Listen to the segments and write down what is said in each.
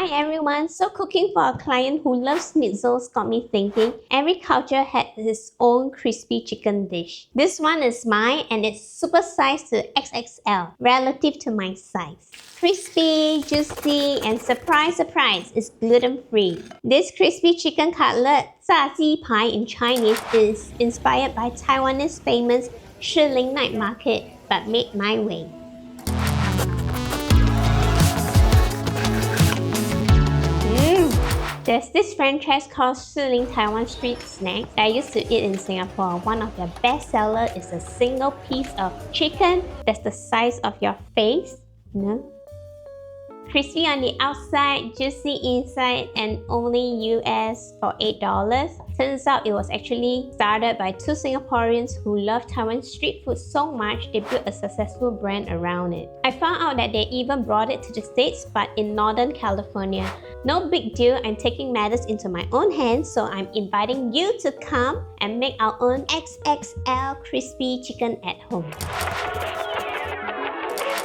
Hi everyone! So cooking for a client who loves schnitzels got me thinking every culture had its own crispy chicken dish. This one is mine and it's super sized to XXL relative to my size. Crispy, juicy, and surprise, it's gluten-free. This crispy chicken cutlet, 炸鸡排 in Chinese, is inspired by Taiwanese famous Shiling night market but made my way. There's this franchise called Shiling Taiwan Street Snack that I used to eat in Singapore. One of their best sellers is a single piece of chicken that's the size of your face. Crispy on the outside, juicy inside, and only US for $8. Turns out it was actually started by two Singaporeans who love Taiwan street food so much they built a successful brand around it. I found out that they even brought it to the States, but in Northern California. No big deal, I'm taking matters into my own hands, so I'm inviting you to come and make our own XXL crispy chicken at home.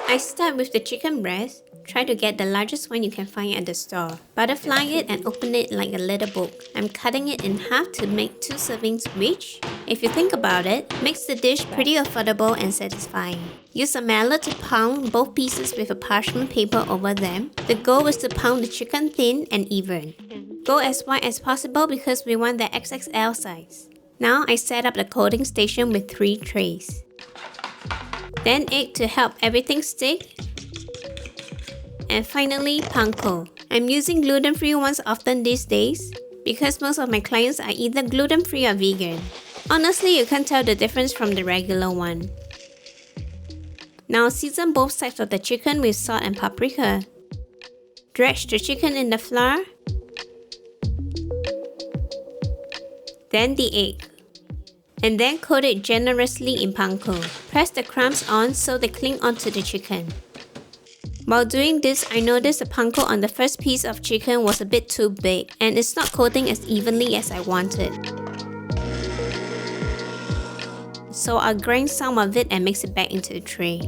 I start with the chicken breast. Try to get the largest one you can find at the store. Butterfly it and open it like a little book. I'm cutting it in half to make 2 servings which, if you think about it, makes the dish pretty affordable and satisfying. Use a mallet to pound both pieces with a parchment paper over them. The goal is to pound the chicken thin and even. Go as wide as possible because we want the XXL size. Now I set up the coating station with 3 trays. Then egg to help everything stick. And finally, panko. I'm using gluten-free ones often these days because most of my clients are either gluten-free or vegan. Honestly, you can't tell the difference from the regular one. Now season both sides of the chicken with salt and paprika. Dredge the chicken in the flour. Then the egg. And then coat it generously in panko. Press the crumbs on so they cling onto the chicken. While doing this, I noticed the panko on the first piece of chicken was a bit too big and it's not coating as evenly as I wanted. So I'll grind some of it and mix it back into the tray.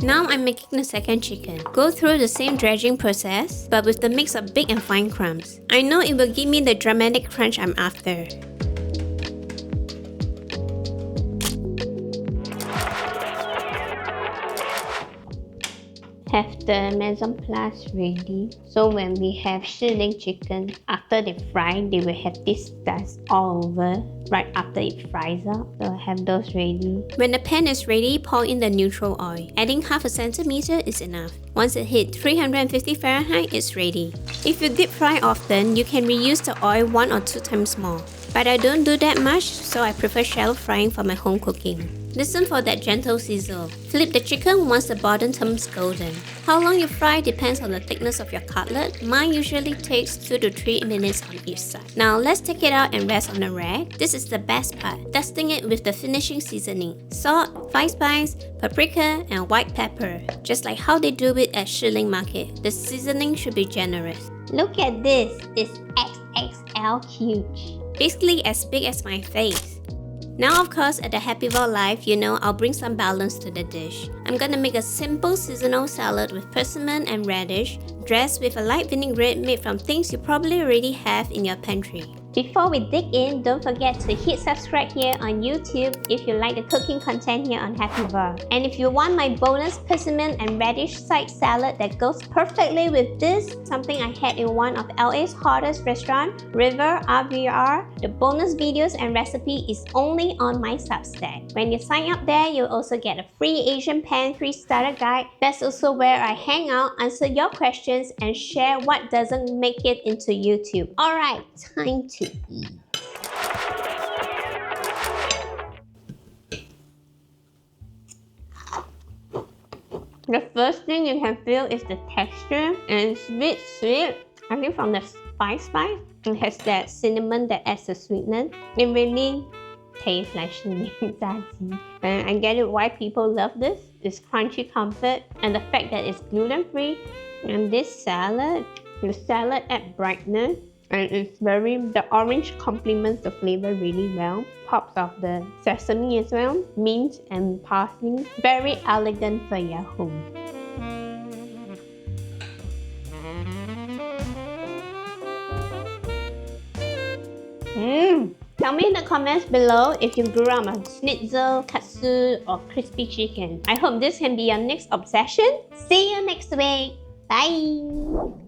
Now I'm making the second chicken. Go through the same dredging process, but with the mix of big and fine crumbs. I know it will give me the dramatic crunch I'm after. Have the mise en place ready. So when we have Shiling chicken, after they fry, they will have this dust all over right after it fries up. So have those ready. When the pan is ready, pour in the neutral oil. Adding half a centimeter is enough. Once it hits 350 Fahrenheit, it's ready. If you deep fry often, you can reuse the oil 1 or 2 times more. But I don't do that much, so I prefer shallow frying for my home cooking. Listen for that gentle sizzle. Flip the chicken once the bottom turns golden. How long you fry depends on the thickness of your cutlet. Mine usually takes 2 to 3 minutes on each side. Now let's take it out and rest on a rag. This is the best part, dusting it with the finishing seasoning. Salt, 5 spice, paprika, and white pepper. Just like how they do it at Shiling Market. The seasoning should be generous. Look at this, it's XXL huge. Basically as big as my face. Now of course at the Happivore Live, you know I'll bring some balance to the dish. I'm gonna make a simple seasonal salad with persimmon and radish, dressed with a light vinaigrette made from things you probably already have in your pantry. Before we dig in, don't forget to hit subscribe here on YouTube if you like the cooking content here on Happivore. And if you want my bonus persimmon and radish side salad that goes perfectly with this, something I had in one of LA's hottest restaurant, River RVR, the bonus videos and recipe is only on my Substack. When you sign up there, you'll also get a free Asian pantry starter guide. That's also where I hang out, answer your questions, and share what doesn't make it into YouTube. Alright, time to eat. The first thing you can feel is the texture, and it's a bit sweet. I think from the spice, it has that cinnamon that adds the sweetness. It really tastes like Shiling 炸鸡. And I get it why people love this. It's crunchy comfort, and the fact that it's gluten-free. And this salad, the salad adds brightness. And the orange complements the flavor really well. Pops of the sesame as well, mint and parsley. Very elegant for your home. Tell me in the comments below if you grew up on schnitzel, katsu, or crispy chicken. I hope this can be your next obsession. See you next week. Bye!